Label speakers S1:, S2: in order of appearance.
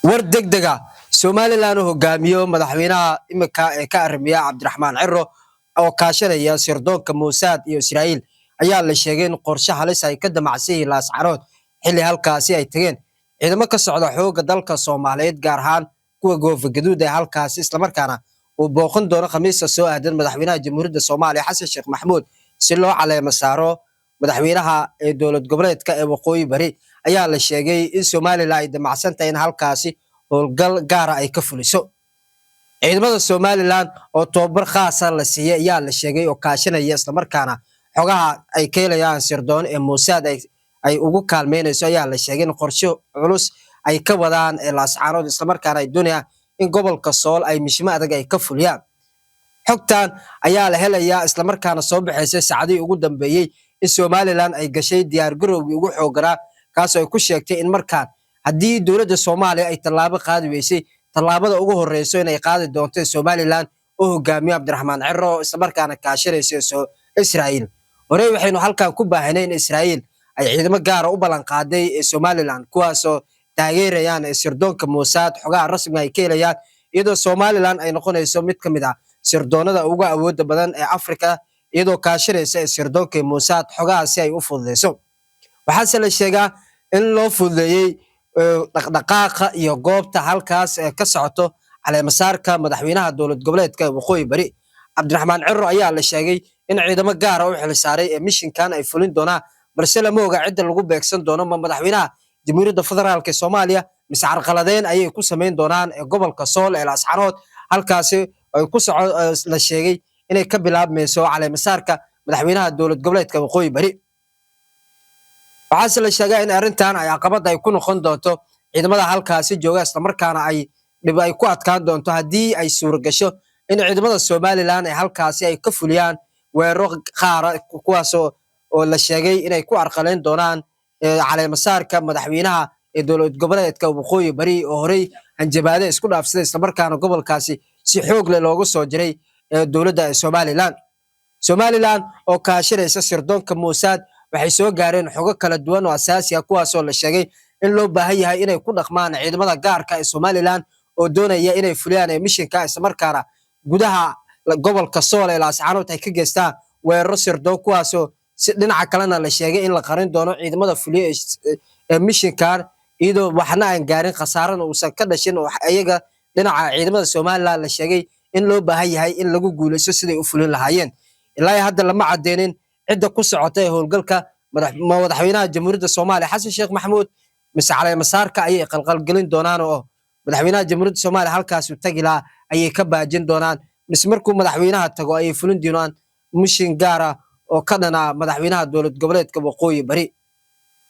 S1: war degdega Somaliland hogaamiyo madaxweynaha imika ee ka arimiya Cabdiraxmaan Ciro oo kaashanaya sirdoonka Mossad iyo Israa'iil ayaa la sheegay in qorshe halis ay ka damacsan Laascaanood xilli halkaasi ay tageen ciidamo ka socda xooga dalka Soomaaliyeed gaar ahaan kuwa goofa gaduud ee halkaasi isla markaana uu booqan doono khamiista soo aadan madaxweynaha Jamhuuriyadda Soomaaliya Xasan Sheekh Maxamuud si loo caleemo saaro madaxweynaha ee dowlad goboleedka ee Waqooyi Bari ayaa la sheegay in Somaliland ay damacsan tahay in halkaasi howlgal gaar ah ay ka fuliso ciidamada Somaliland oo tababar khaas ah la siiyay ayaa la sheegay oo kaashanaya isla markaana xogaha ay ka helayaan sirdoon ee Mossad ay ugu kaalmeynayso ayaa la sheegay in qorshe culus ay ka wadaan Laascaanood isla markaana ay doonayaan in gobolka Sool ay mishimo adag ay ka fuliyaan xogtan ayaa la helayaa isla markaana soo baxaysay saacadii ugu dambeeyay in Somaliland ay gashay diyaar garowgii ugu xooganaa kaas oo ay ku sheegtay in markaan haddii dowladda Soomaaliya ay tallaabo qaadi weysay tallaabada ugu horeyso inay qaadi doonto Somaliland oo hogaamiyo Cabdiraxmaan Ciro isla markaana kaashanayso Israa'iil hore waxaynu halkan ku baahanay in Israa'iil ay ciidamo gaar ah u ballan qaaday Somaliland kuwaas oo taageerayaan sirdoonka Mossad xogaha rasmiga ay ka helayaan iyadoo Somaliland ay noqonayso mid ka mid ah sirdoonada ugu awoodda badan ee Afrika iyadoo kaashanaysa sirdoonka Mossad xogahaasi ay u fududeyso waxaase la sheegaa in loo fududeeyay dhaqdhaqaaqa iyo goobta halkaas ka socoto caleemasaarka madaxweynaha dowlad goboleedka Waqooyi Bari Cabdiraxmaan Ciro ayaa la sheegay in ciidamo gaar ah u xilsaaray mishinkan ay fulin doonaan balse lama oga cidda lagu beegsan doono madaxweynaha Jamhuuriyadda Federaalka Soomaaliya mise carqaladeyn ayay ku sameyn doonaan gobolka Sool ee Laascaanood halkaasi ay ku la sheegay inay ka bilaabmayso caleemasaarka madaxweynaha dowlad goboleedka Waqooyi Bari waxaase la sheegay in arrintan ay caqabad ay ku noqon doonto ciidamada halkaasi jooga isla markaana ay ku adkaan doonto haddii ay suura gasho in ciidamada Somaliland ay halkaasi ay ka fuliyaan weeraro qaar kuwaas oo la sheegay inay ku arqaleyn doonaan caleemasaarka madaxweynaha ee dowlad goboleedka Waqooyi Bari oo horey hanjabaade isku dhaafsaday isla markaana gobolkaasi si xoog leh loogu soo jiray dowladda Somaliland oo kaashanaysa sirdoonka Mossad waxay soo gaareen xogo kala duwan oo asaasi ah kuwaas oo la sheegay in loo baahan yahay inay ku dhaqmaan ciidamada gaarka ee Somaliland oo doonaya inay fuliyaan mishinka isla markaana gudaha gobolka Sool ee Laascaanood ay ka geystaan weeraro sirdoon kuwaas oo si dhinaca kalena la sheegay in la qarin doono ciidamada fuliya ee mishinkan iyadoo waxna aan gaarin khasaarana uusan ka dhashin oo ayaga dhinaca ciidamada Somaliland la sheegay in loo baahan yahay in lagu guuleysto siday u fulin lahaayeen ilaa hadda lama cadeynin cidda ku socotay howlgalka madaxweynaha Jamhuuriyadda Soomaaliya Xasan Sheekh Maxamuud mise caleemasaarka ayay qalqalgelin doonaan oo madaxweynaha Jamhuuriyadda Soomaaliya halkaas u tagi lahaa ayay ka baajin doonaan mise markuu madaxweynaha tago ayay fulin doonaan mishin gaar ah oo ka dhana madaxweynaha dowlad goboleedka Waqooyi Bari